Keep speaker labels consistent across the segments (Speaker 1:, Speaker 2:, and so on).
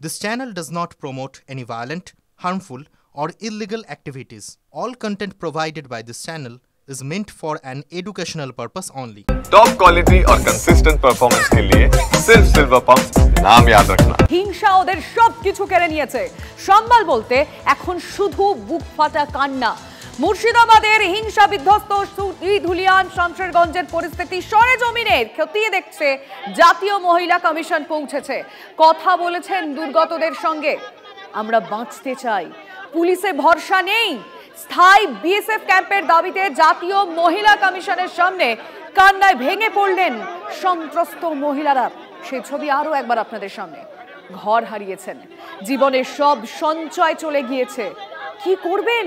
Speaker 1: This channel does not promote any violent, harmful, or illegal activities. All content provided by this channel is meant for an educational purpose only.
Speaker 2: Top quality और consistent performance के लिए सिर्फ silver pump नाम याद रखना।
Speaker 3: হিংসা ওদের সবকিছু কেড়ে নিয়েছে। সম্বল বলতে এখন শুধু বুক ফাটা কান্না। মুর্শিদাবাদের হিংসা বিধ্বস্ত ধুলিয়ান শামশেরগঞ্জের পরিস্থিতি সরেজমিনের খতিয়ে দেখছে জাতীয় মহিলা কমিশন পৌঁছেছে। কথা বলেছেন দুর্গতদের সঙ্গে। আমরা বাঁচতে চাই, পুলিশে ভরসা নেই। স্থায়ী বিএসএফ ক্যাম্পের দাবিতে জাতীয় মহিলা কমিশনের সামনে কান্নায় ভেঙে পড়লেন সন্ত্রস্ত মহিলারা। সেই ছবি আরো একবার আপনাদের সামনে। ঘর হারিয়েছেন, জীবনের সব সঞ্চয় চলে গিয়েছে। কি করবেন?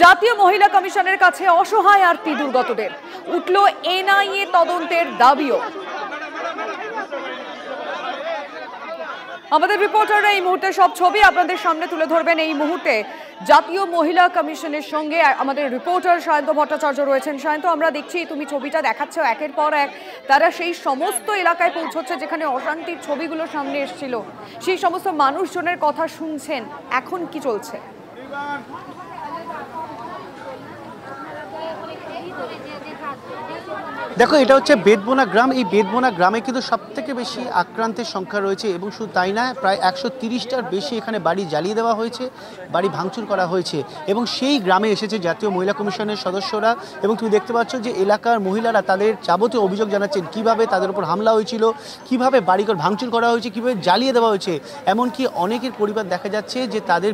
Speaker 3: জাতীয় মহিলা কমিশনের কাছে অসহায় আরতি দুর্গতদের। উঠল এনআইএ তদন্তের দাবিও। আমাদের রিপোর্টাররা এই মুহূর্তে সব ছবি আপনাদের সামনে তুলে ধরবেন। এই মুহূর্তে জাতীয় মহিলা কমিশনের সঙ্গে আমাদের রিপোর্টার সায়ন্ত ভট্টাচার্য রয়েছেন। সায়ন্ত, আমরা দেখছি তুমি ছবিটা দেখাচ্ছ একের পর এক। তারা সেই সমস্ত এলাকায় পৌঁছচ্ছে যেখানে অশান্তির ছবিগুলো সামনে এসেছিল। সেই সমস্ত মানুষজনের কথা শুনছেন। এখন কি চলছে?
Speaker 4: দেখো, এটা হচ্ছে বেদবোনা গ্রাম। এই বেদবোনা গ্রামে কিন্তু সবথেকে বেশি আক্রান্তের সংখ্যা রয়েছে এবং শুধু তাই না, প্রায় 130টার বেশি এখানে বাড়ি জ্বালিয়ে দেওয়া হয়েছে, বাড়ি ভাঙচুর করা হয়েছে। এবং সেই গ্রামে এসেছে জাতীয় মহিলা কমিশনের সদস্যরা। এবং তুমি দেখতে পাচ্ছ যে এলাকার মহিলারা তাদের যাবতীয় অভিযোগ জানাচ্ছেন, কিভাবে তাদের উপর হামলা হয়েছিল, কিভাবে বাড়িঘর ভাঙচুর করা হয়েছে, কিভাবে জ্বালিয়ে দেওয়া হয়েছে। এমনকি অনেকের পরিবার দেখা যাচ্ছে যে তাদের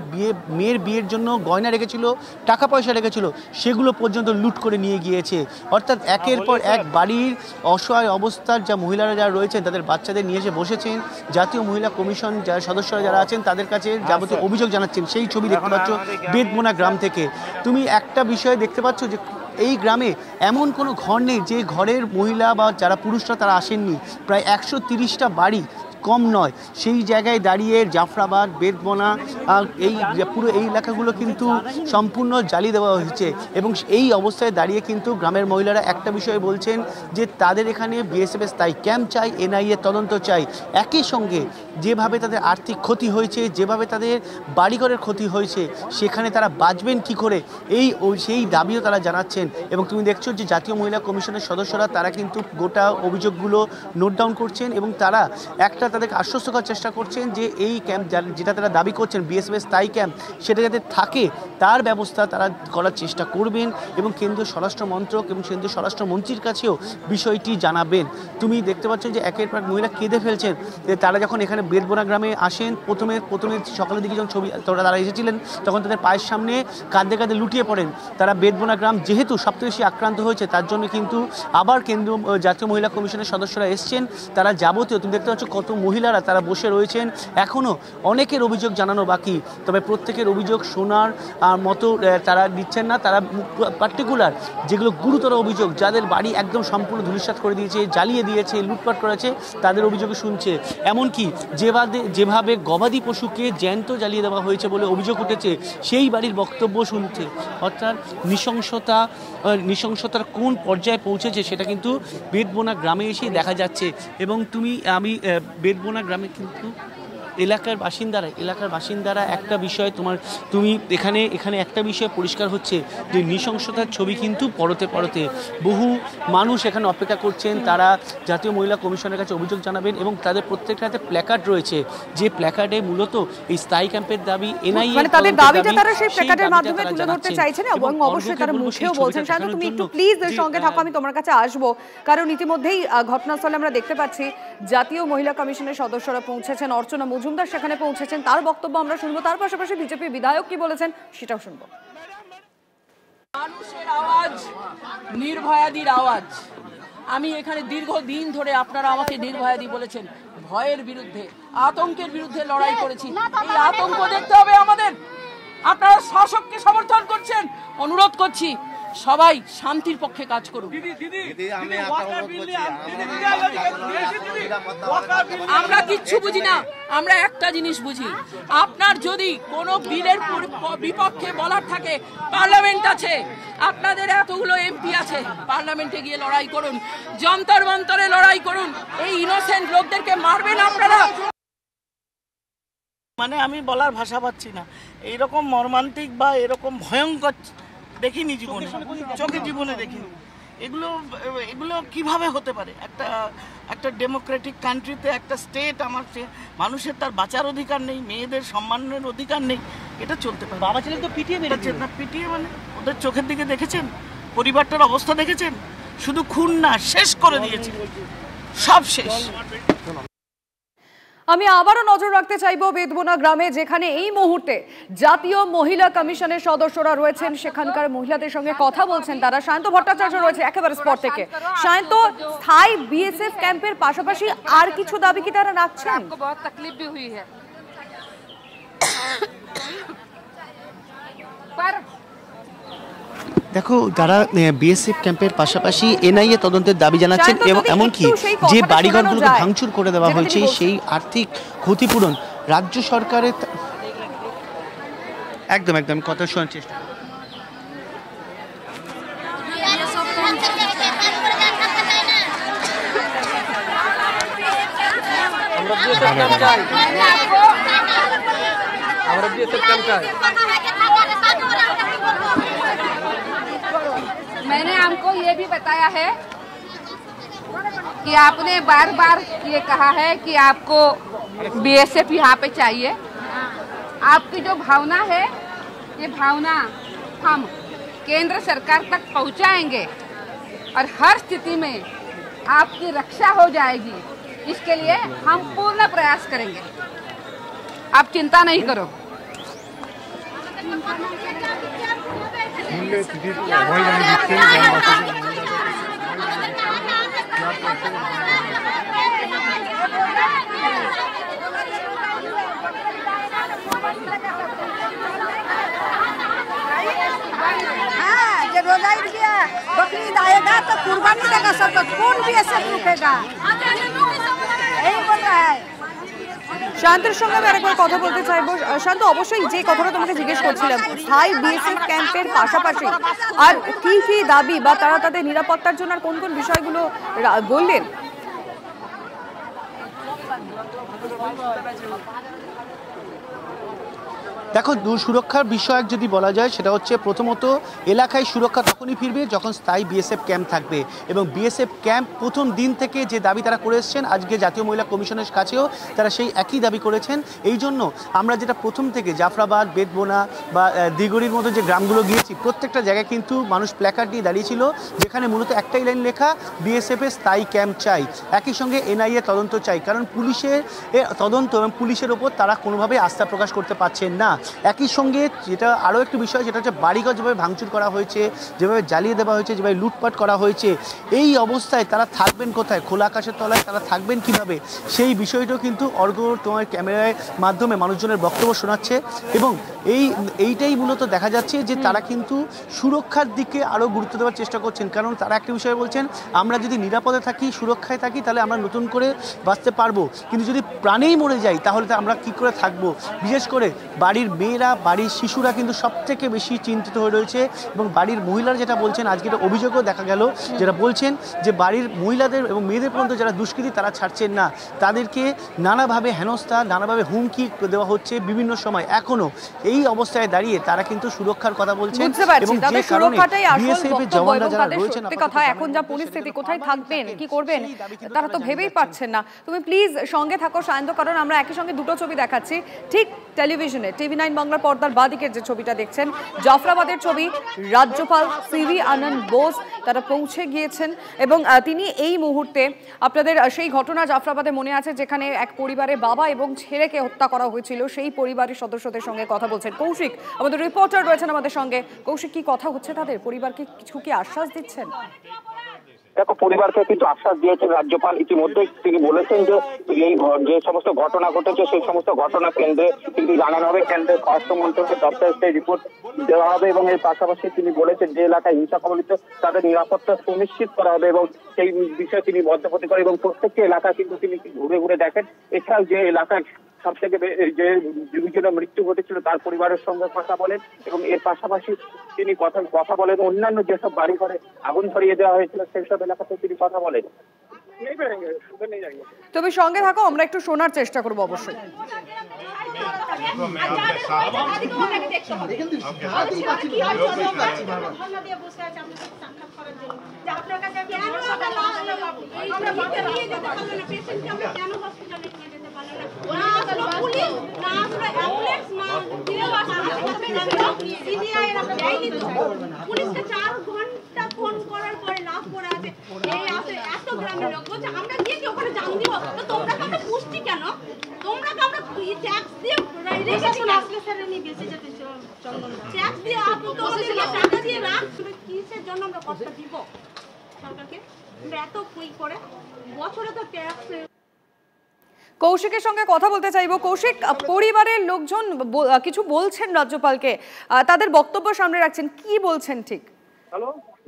Speaker 4: মেয়ের বিয়ের জন্য গয়না রেখেছিল, টাকা পয়সা রেখেছিল, সেগুলো পর্যন্ত লুট করে নিয়ে গিয়েছে। অর্থাৎ একের পর এক বাড়ির অসহায় অবস্থার যা মহিলারা যারা রয়েছেন তাদের বাচ্চাদের নিয়ে এসে বসেছেন। জাতীয় মহিলা কমিশন যারা সদস্যরা যারা আছেন তাদের কাছে যাবতীয় অভিযোগ জানাচ্ছেন। সেই ছবি দেখতে পাচ্ছ বেদবোনা গ্রাম থেকে। তুমি একটা বিষয় দেখতে পাচ্ছ যে এই গ্রামে এমন কোনো ঘর নেই যে ঘরের মহিলা বা যারা পুরুষরা তারা আসেননি। প্রায় 130টা বাড়ি কম নয়। সেই জায়গায় দাঁড়িয়ে জাফরাবাদ, বেদবোনা, এই পুরো এই এলাকাগুলো কিন্তু সম্পূর্ণ জ্বালিয়ে দেওয়া হয়েছে। এবং এই অবস্থায় দাঁড়িয়ে কিন্তু গ্রামের মহিলারা একটা বিষয় বলছেন যে তাদের এখানে বিএসএফ স্থায়ী ক্যাম্প চাই, এনআইএ তদন্ত চাই। একই সঙ্গে যেভাবে তাদের আর্থিক ক্ষতি হয়েছে, যেভাবে তাদের বাড়িঘরের ক্ষতি হয়েছে, সেখানে তারা বাঁচবেন কি করে, সেই দাবিও তারা জানাচ্ছেন। এবং তুমি দেখছো যে জাতীয় মহিলা কমিশনের সদস্যরা তারা কিন্তু গোটা অভিযোগগুলো নোট ডাউন করছেন এবং তারা একটা তাদেরকে আশ্বস্ত করার চেষ্টা করছেন যে এই ক্যাম্প যেটা তারা দাবি করছেন বিএসএফ স্থায়ী ক্যাম্প, সেটা যাতে থাকে তার ব্যবস্থা তারা করার চেষ্টা করবেন এবং কেন্দ্রীয় স্বরাষ্ট্র মন্ত্রক এবং কেন্দ্রীয় স্বরাষ্ট্রমন্ত্রীর কাছেও বিষয়টি জানাবেন। তুমি দেখতে পাচ্ছ যে একের পর মহিলা কেঁদে ফেলছেন। তারা যখন এখানে বেদবোনা গ্রামে আসেন, প্রথমে সকালের দিকে যখন ছবি তারা এসেছিলেন তখন তাদের পায়ের সামনে কাঁদে কাঁদে লুটিয়ে পড়েন। তারা বেদবোনা গ্রাম যেহেতু সবথেকে বেশি আক্রান্ত হয়েছে তার জন্য কিন্তু আবার জাতীয় মহিলা কমিশনের সদস্যরা এসছেন। তারা যাবতীয় তুমি দেখতে পাচ্ছ কত মহিলারা তারা বসে রয়েছেন। এখনও অনেকের অভিযোগ জানানো বাকি, তবে প্রত্যেকের অভিযোগ শোনার মতো তারা দিচ্ছেন না। তারা পার্টিকুলার যেগুলো গুরুতর অভিযোগ, যাদের বাড়ি একদম সম্পূর্ণ ধূলিসাৎ করে দিয়েছে, জ্বালিয়ে দিয়েছে, লুটপাট করেছে, তাদের অভিযোগও শুনছে। এমনকি যেভাবে গবাদি পশুকে জ্যান্ত জ্বালিয়ে দেওয়া হয়েছে বলে অভিযোগ উঠেছে, সেই বাড়ির বক্তব্য শুনছে। অর্থাৎ নৃশংসতার কোন পর্যায়ে পৌঁছেছে সেটা কিন্তু বেদবোনা গ্রামে এসেই দেখা যাচ্ছে। এবং আমি বেদবোনা গ্রামে কিন্তু এলাকার বাসিন্দারা একটা বিষয় তুমি এখানে একটা বিষয় পরিষ্কার হচ্ছে যে নৃশংসতার ছবি কিন্তু পরতে বহু মানুষ এখানে অপেক্ষা করছেন। তারা জাতীয় মহিলা কমিশনের কাছে অভিযোগ জানাবেন এবং তাদের প্রত্যেকটা হাতে প্ল্যাকার্ড রয়েছে, যে প্ল্যাকার্ডে মূলত এই স্থায়ী ক্যাম্পের দাবি, এনআইএ
Speaker 3: মানে তাদের দাবিটা তারা সেই প্ল্যাকার্ডের মাধ্যমে তুলে ধরতে চাইছেন এবং অবশ্যই তারা মুখেও বলছেন। শান্ত, তুমি একটু প্লিজ এর সঙ্গে থাকো, আমি তোমার কাছে আসবো। কারণ ইতিমধ্যেই ঘটনাস্থলে আমরা দেখতে পাচ্ছি জাতীয় মহিলা কমিশনের সদস্যরা পৌঁছেছেন। অর্চনা মজুমদার সেখানে পৌঁছেছেন, তার বক্তব্য আমরা শুনবো। তার পাশাপাশি বিজেপি বিধায়ক কি বলেছেন সেটাও শুনবো।
Speaker 5: মানুষের আওয়াজ, নির্ভয়াদির আওয়াজ। আমি এখানে দীর্ঘদিন ধরে আপনারা আমাকে নির্ভয়াদি বলেছেন। ভয়ের বিরুদ্ধে, আতঙ্কের বিরুদ্ধে লড়াই করেছি। এই আতঙ্ক দেখতে হবে আমাদের। আপনারা শাসককে সমর্থন করছেন, অনুরোধ করছি সবাই শান্তির পক্ষে কাজ করুন। আমরা কিচ্ছু বুঝি না, আমরা একটা জিনিস বুঝি, আপনার যদি কোনো বিলের বিপক্ষে বলার থাকে পার্লামেন্ট আছে, আপনাদের এতগুলো এমপি আছে, পার্লামেন্টে গিয়ে লড়াই করুন, যন্তর মন্তরে লড়াই করুন। এই ইনোসেন্ট লোকদেরকে মারবেন আপনারা।
Speaker 6: মানে আমি বলার ভাষা পাচ্ছি না, এইরকম মর্মান্তিক বা এরকম ভয়ঙ্কর দেখিনি জীবনে, চোখে জীবনে দেখিনি। এগুলো এগুলো কিভাবে হতে পারে? একটা ডেমোক্রেটিক কান্ট্রিতে একটা স্টেট আমার মানুষের তার বাঁচার অধিকার নেই, মেয়েদের সম্মানের অধিকার নেই, এটা চলতে পারে?
Speaker 4: বাবা ছেলে তো পিটিয়ে মেরেছে
Speaker 6: না, পিটিয়ে মানে ওদের চোখের দিকে দেখেছেন? পরিবারটার অবস্থা দেখেছেন? শুধু খুন না, শেষ করে দিয়েছে, সব শেষ।
Speaker 3: আমি আবারও নজর রাখতে চাইবো বেদবোনা গ্রামে, যেখানে এই মুহূর্তে জাতীয় মহিলা কমিশনের সদস্যরা রয়েছেন, সেখানকার মহিলাদের সঙ্গে কথা বলছেন তারা। সায়ন্ত ভট্টাচার্য রয়েছে একেবারে স্পট থেকে। সায়ন্ত, স্থায়ী বিএসএফ ক্যাম্পের পাশাপাশি আর কিছু দাবি কি তারা রাখছেন?
Speaker 4: দেখো, তারা বিএসএফ ক্যাম্পের পাশাপাশি এনআইএ তদন্তের দাবি জানাচ্ছেন এবং এমনকি যে বাড়িঘরগুলোকে ভাঙচুর করে দেওয়া হয়েছে সেই আর্থিক ক্ষতিপূরণ রাজ্য সরকারের। একদম একদম কথা শোনার চেষ্টা।
Speaker 7: मैंने हमको ये भी बताया है कि आपने बार बार ये कहा है कि आपको बीएसएफ यहाँ पे चाहिए। आपकी जो भावना है, ये भावना हम केंद्र सरकार तक पहुँचाएंगे और हर स्थिति में आपकी रक्षा हो जाएगी। इसके लिए हम पूर्ण प्रयास करेंगे, आप चिंता नहीं करो।
Speaker 8: जब रोजा ईद गया, बकरी ईद आएगा तो कुर्बानी देगा सब, कौन भी ऐसे रुकेगा? यही बोल रहा है।
Speaker 3: শান্তের সঙ্গে আমি আরেকবার কথা বলতে চাইবো। শান্ত, অবশ্যই যে কথাটা তোমাকে জিজ্ঞেস করছিলাম, স্থায়ী বিএসএফ ক্যাম্পের পাশাপাশি আর কি কি দাবি বা তারা তাদের নিরাপত্তার জন্য আর কোন কোন বিষয়গুলো বললেন?
Speaker 4: দেখো, সুরক্ষার বিষয় যদি বলা যায় সেটা হচ্ছে প্রথমত এলাকায় সুরক্ষা তখনই ফিরবে যখন স্থায়ী বিএসএফ ক্যাম্প থাকবে। এবং বিএসএফ ক্যাম্প প্রথম দিন থেকে যে দাবি তারা করে এসছেন, আজকে জাতীয় মহিলা কমিশনের কাছেও তারা সেই একই দাবি করেছেন। এই জন্য আমরা যেটা প্রথম থেকে জাফরাবাদ, বেদবোনা বা দিগড়ির মতো যে গ্রামগুলো গিয়েছি, প্রত্যেকটা জায়গায় কিন্তু মানুষ প্ল্যাকার্ড নিয়ে দাঁড়িয়েছিল, যেখানে মূলত একটাই লাইন লেখা, বিএসএফের স্থায়ী ক্যাম্প চাই, একই সঙ্গে এনআইএ তদন্ত চাই। কারণ পুলিশের তদন্ত এবং পুলিশের ওপর তারা কোনোভাবেই আস্থা প্রকাশ করতে পারছেন না। একই সঙ্গে যেটা আরও একটি বিষয়, সেটা হচ্ছে বাড়িঘর যেভাবে ভাঙচুর করা হয়েছে, যেভাবে জ্বালিয়ে দেওয়া হয়েছে, যেভাবে লুটপাট করা হয়েছে, এই অবস্থায় তারা থাকবেন কোথায়? খোলা আকাশের তলায় তারা থাকবেন কিভাবে? সেই বিষয়টাও কিন্তু তোমার ক্যামেরার মাধ্যমে মানুষজনের বক্তব্য শোনাচ্ছে। এবং এইটাই মূলত দেখা যাচ্ছে যে তারা কিন্তু সুরক্ষার দিকে আরও গুরুত্ব দেওয়ার চেষ্টা করছেন। কারণ তারা একটা বিষয় বলছেন, আমরা যদি নিরাপদে থাকি, সুরক্ষায় থাকি, তাহলে আমরা নতুন করে বাঁচতে পারবো, কিন্তু যদি প্রাণেই মরে যাই তাহলে আমরা কী করে থাকবো? বিশেষ করে বাড়ির মেয়েরা, বাড়ির শিশুরা কিন্তু সব থেকে বেশি চিন্তিত হয়ে রয়েছে। এবং বাড়ির মহিলারা যেটা বলছেন, আজকে একটা অভিযোগও দেখা গেল, যেটা বলছেন যে বাড়ির মহিলাদের এবং মেয়েদের পর্যন্ত যারা দুষ্কৃতী তারা ছাড়ছেন না, তাদেরকে নানাভাবে হেনস্থা, নানাভাবে হুমকি দেওয়া হচ্ছে বিভিন্ন সময়। এখনো এই অবস্থায় দাঁড়িয়ে তারা কিন্তু সুরক্ষার কথা বলছেন এবং যে কারণে বিএসএফ এর জওয়ানরা যারা রয়েছেন,
Speaker 3: কথা এখন যা পরিস্থিতি, কোথায় থাকবেন, কি করবেন, তারা তো ভেবেই পাচ্ছেন না। তুমি প্লিজ সঙ্গে থাকো সায়ন্ত, কারণ আমরা একই সঙ্গে দুটো ছবি দেখাচ্ছি ঠিক টেলিভিশনে। টিভি9 বাংলার পর্দার বাদিকের যে ছবিটা দেখছেন, জাফরাবাদের ছবি। রাজ্যপাল সিভি আনন্দ বোস তারা পৌঁছে গিয়েছেন এবং তিনি এই মুহূর্তে আপনাদের সেই ঘটনা জাফরাবাদে মনে আছে, যেখানে এক পরিবারে বাবা এবং ছেলেকে হত্যা করা হয়েছিল, সেই পরিবারের সদস্যদের সঙ্গে কথা বলছেন কৌশিক, আমাদের রিপোর্টার রয়েছেন আমাদের সঙ্গে। কৌশিক, কি কথা হচ্ছে তাদের? পরিবারকে কিছু কি আশ্বাস দিচ্ছেন?
Speaker 9: দেখো, পরিবারকে কিন্তু আশ্বাস দিয়েছেন রাজ্যপাল। ইতিমধ্যে তিনি বলেছেন যে এই যে সমস্ত ঘটনা ঘটেছে সেই সমস্ত ঘটনা কেন্দ্রে কিন্তু জানানো হবে, কেন্দ্রের স্বরাষ্ট্র মন্ত্রকের দপ্তরে সেই রিপোর্ট দেওয়া হবে। এবং এর পাশাপাশি তিনি বলেছেন যে এলাকায় হিংসা কবলিত তাদের নিরাপত্তা সুনিশ্চিত করা হবে এবং সেই বিষয়ে তিনি বদ্ধপরিকর এবং প্রত্যেকটি এলাকা কিন্তু তিনি ঘুরে ঘুরে দেখেন। এছাড়াও যে এলাকায় সব থেকে যে দুজনের মৃত্যু ঘটেছিল তার পরিবারের সঙ্গে কথা বলেন এবং এর পাশাপাশি তিনি কথা বলেন অন্যান্য যেসব বাড়ি ঘরে আগুন ধরিয়ে দেওয়া হয়েছিল সেই সব এলাকাতে তিনি কথা বলেন।
Speaker 3: তুমি সঙ্গে থাকো, আমরা একটু শোনার চেষ্টা করবো অবশ্যই।
Speaker 10: পুলিশকে 4 ঘন্টা ফোন করার পরে না পড়ে আছে এই আছে এত গ্রামের লোক বলছে আমরা গিয়ে কি ওখানে জান দিব তো তোমরা কাকে পুষ্টি কেন তোমরা কামরা ট্যাক্স দিয়ে রেজিস্ট্রেশন আসলে স্যার নিয়ে বেঁচে যেতে চন্দন ট্যাক্স দিয়ে আপনি তোমাদের টাকা দিয়ে রাখ কিসের জন্য আমরা কষ্ট দিব সরকারকে আমরা এত কই করে বছরে তো ট্যাক্স।
Speaker 3: কৌশিকের সঙ্গে কথা বলতে চাইবো। কৌশিক, পরিবারের লোকজন কিছু বলছেন রাজ্যপালকে, তাদের বক্তব্য সামনে রাখছেন, কি বলছেন ঠিক?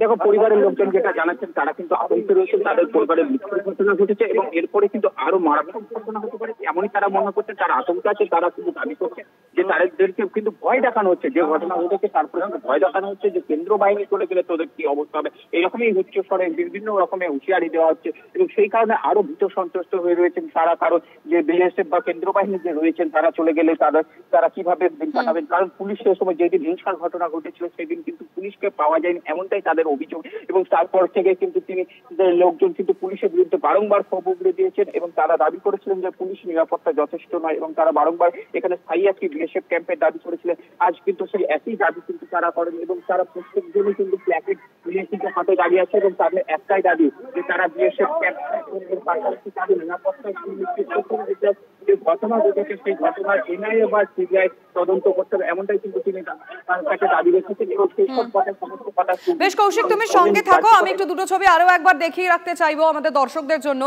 Speaker 9: দেখো, পরিবারের লোকজন যেটা জানাচ্ছেন তারা কিন্তু আতঙ্কে রয়েছেন, তাদের পরিবারের মৃত্যুর ঘটনা ঘটেছে এবং এরপরে কিন্তু আরো মারাত্মক ঘটনা হতে পারে এমনই তারা মনে করছেন। তারা আতঙ্কে আছে, তারা কিন্তু দাবি করছে যে তাদেরকে কিন্তু ভয় দেখানো হচ্ছে, যে ঘটনা ঘটেছে তারপরে কিন্তু ভয় দেখানো হচ্ছে যে কেন্দ্র বাহিনী চলে গেলে তোদের কি অবস্থা হবে, এইরকমই উচ্চ স্বরে বিভিন্ন রকমের হুঁশিয়ারি দেওয়া হচ্ছে এবং সেই কারণে আরো ভীত সন্ত্রস্ত হয়ে রয়েছেন তারা। কারণ যে বিএসএফ বা কেন্দ্র বাহিনী যে রয়েছেন তারা চলে গেলে তারা কিভাবে দিন কাটাবেন, কারণ পুলিশ সে সময় যেদিন হিংসার ঘটনা ঘটেছিল সেদিন কিন্তু পুলিশকে পাওয়া যায়নি, এমনটাই তাদের অভিযোগ। এবং তারপর থেকে কিন্তু লোকজন কিন্তু পুলিশের বিরুদ্ধে বারংবার ক্ষোভ উগড়ে দিয়েছেন এবং তারা দাবি করেছিলেন যে পুলিশ নিরাপত্তা যথেষ্ট নয় এবং তারা বারংবার এখানে স্থায়ী একটি বিএসএফ ক্যাম্পের দাবি করেছিলেন। আজ কিন্তু সেই একই দাবি কিন্তু তারা করেন এবং তারা প্রত্যেকজনই কিন্তু প্ল্যাকেট নিয়ে কিন্তু হাতে দাঁড়িয়ে আছে এবং তাদের একটাই দাবি যে তারা বিএসএফ ক্যাম্পের পাশাপাশি তাদের নিরাপত্তা সুনিশ্চিত করতে, যে ঘটনা ঘটেছে সেই ঘটনার এনআইএ বা সিবিআই তদন্ত করতে হবে, এমনটাই কিন্তু তিনি তার কাছে দাবি রেখেছেন এবং সেই সব কথার সমস্ত কথা।
Speaker 3: বেশ কৌশিক, তুমি সঙ্গে থাকো, আমি একটু দুটো ছবি আরো একবার দেখিয়ে রাখতে চাইবো আমাদের দর্শকদের জন্য।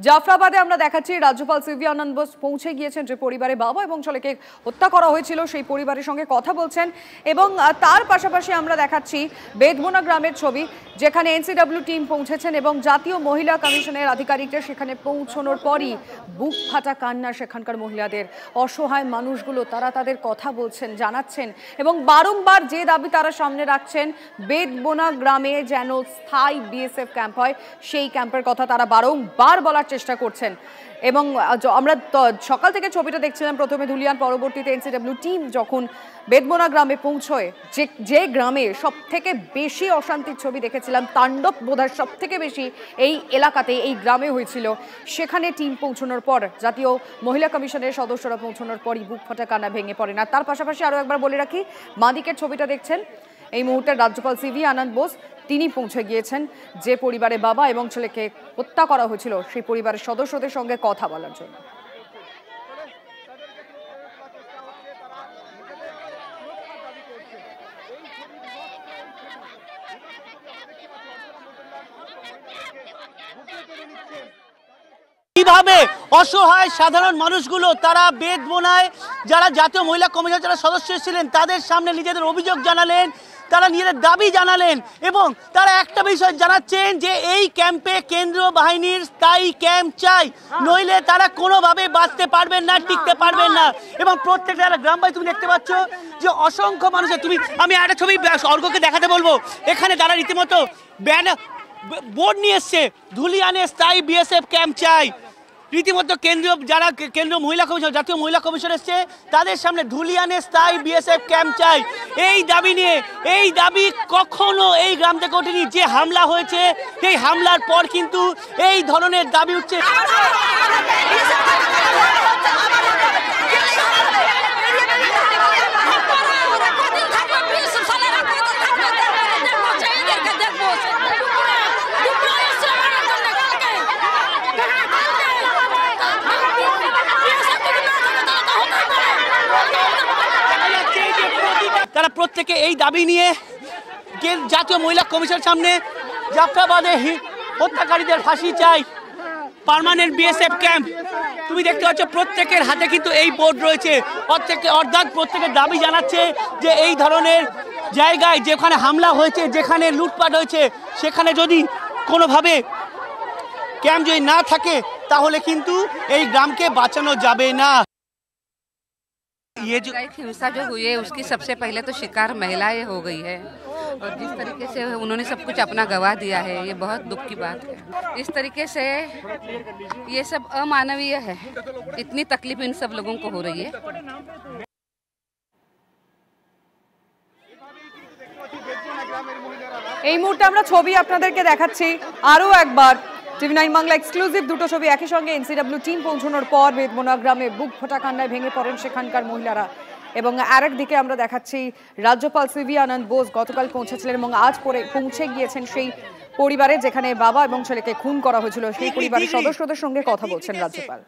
Speaker 3: জাফরাবাদে আমরা দেখাচ্ছি রাজ্যপাল সিভি আনন্দ বোস পৌঁছে গিয়েছেন, যে পরিবারে বাবা এবং ছেলেকে হত্যা করা হয়েছিল সেই পরিবারের সঙ্গে কথা বলছেন এবং তার পাশাপাশি আমরা দেখাচ্ছি বেদবোনা গ্রামের ছবি, যেখানে এনসিডব্লিউ টিম পৌঁছেছেন এবং জাতীয় মহিলা কমিশনের আধিকারিকরা সেখানে পৌঁছানোর পরই বুক ফাটা কান্না সেখানকার মহিলাদের। অসহায় মানুষগুলো তারা তাদের কথা বলছেন, জানাচ্ছেন এবং বারংবার যে দাবি তারা সামনে রাখছেন, বেদবোনা গ্রামে যেন স্থায়ী বিএসএফ ক্যাম্প হয়, সেই ক্যাম্পের কথা তারা বারংবার বলার চেষ্টা করছেন। এবং আমরা সকাল থেকে ছবিটা দেখছিলাম, প্রথমে ধুলিয়ান, পরবর্তীতে এনসিডব্লিউ টিম যখন বেদবোনা গ্রামে পৌঁছয়, যে গ্রামে সব থেকে বেশি অশান্তির ছবি দেখেছিলাম, তাণ্ডব বোধহয় সব থেকে বেশি এই এলাকাতে এই গ্রামে হয়েছিল, সেখানে টিম পৌঁছানোর পর, জাতীয় মহিলা কমিশনের সদস্যরা পৌঁছানোর পরই বুক ফাটা কান্না ভেঙে পড়ে। না, তার পাশাপাশি আরও একবার বলে রাখি, বাঁদিকের ছবিটা দেখছেন, এই মুহূর্তে রাজ্যপাল সিভি আনন্দ বোস তিনি পৌঁছে গিয়েছেন যে পরিবারে বাবা এবং ছেলেকে হত্যা করা হয়েছিল সেই পরিবারের সদস্যদের সঙ্গে কথা বলার জন্য।
Speaker 4: কিভাবে অসহায় সাধারণ মানুষগুলো তারা বেদবোনায় যারা জাতীয় মহিলা কমিশন যারা সদস্য ছিলেন তাদের সামনে নিজেদের অভিযোগ জানালেন, তারা নিজেদের দাবি জানালেন এবং তারা একটা বিষয় জানাচ্ছেন যে এই ক্যাম্পে কেন্দ্রীয় বাহিনীর স্থায়ী ক্যাম্প চাই, নইলে তারা কোনোভাবে বাঁচতে পারবেন না, টিকতে পারবেন না। এবং প্রত্যেকটা গ্রামবাসী তুমি দেখতে পাচ্ছ যে অসংখ্য মানুষের, আমি একটা ছবি অর্ঘ্যকে দেখাতে বলবো, এখানে তারা রীতিমতো বোর্ড নিয়ে এসছে, ধুলিয়ানে স্থায়ী বিএসএফ ক্যাম্প চাই। রীতিমতো কেন্দ্রীয় মহিলা কমিশন, জাতীয় মহিলা কমিশন এসছে, তাদের সামনে ধুলিয়ানে স্থায়ী বিএসএফ ক্যাম্প চাই। এই দাবি নিয়ে, এই দাবি কখনো এই গ্রাম থেকে ওঠেনি। যে হামলা হয়েছে সেই হামলার পর কিন্তু এই ধরনের দাবি উঠছে। তারা প্রত্যেকে এই দাবি নিয়ে জাতীয় মহিলা কমিশনের সামনে, জাফরাবাদে হত্যাকারীদের ফাঁসি চাই, পার্মানেন্ট বিএসএফ ক্যাম্প। তুমি দেখতে পাচ্ছ প্রত্যেকের হাতে কিন্তু এই বোর্ড রয়েছে, অর্থাৎ প্রত্যেকের দাবি জানাচ্ছে যে এই ধরনের জায়গায় যেখানে হামলা হয়েছে, যেখানে লুটপাট হয়েছে, সেখানে যদি কোনোভাবে ক্যাম্প যদি না থাকে তাহলে কিন্তু এই গ্রামকে বাঁচানো যাবে না।
Speaker 7: ये जो हिंसा जो हुई है उसकी सबसे पहले तो शिकार महिलाएं हो गई है और जिस तरीके से उन्होंने सब कुछ अपना गवा दिया है, ये बहुत दुख की बात है। इस तरीके से ये सब अमानवीय है, इतनी तकलीफ इन सब लोगों को हो रही है।
Speaker 3: এই মুহূর্তে আমরা ছবি আপনাদেরকে দেখাচ্ছি আরো একবার। টিভি 9 বাংলা এক্সক্লুসিভ দুটো ছবি একই সঙ্গে। এনসিডব্লিউ টিম পৌঁছানোর পর বেদবোনা গ্রামে বুক ফোটা কান্নায় ভেঙে পড়েন সেখানকার মহিলারা। এবং আরেক দিকে আমরা দেখাচ্ছি রাজ্যপাল সিভি আনন্দ বোস গতকাল পৌঁছেছিলেন এবং আজ পৌঁছে গিয়েছেন সেই পরিবারে যেখানে বাবা এবং ছেলেকে খুন করা হয়েছিল। সেই পরিবারের সদস্যদের সঙ্গে কথা বলছেন রাজ্যপাল।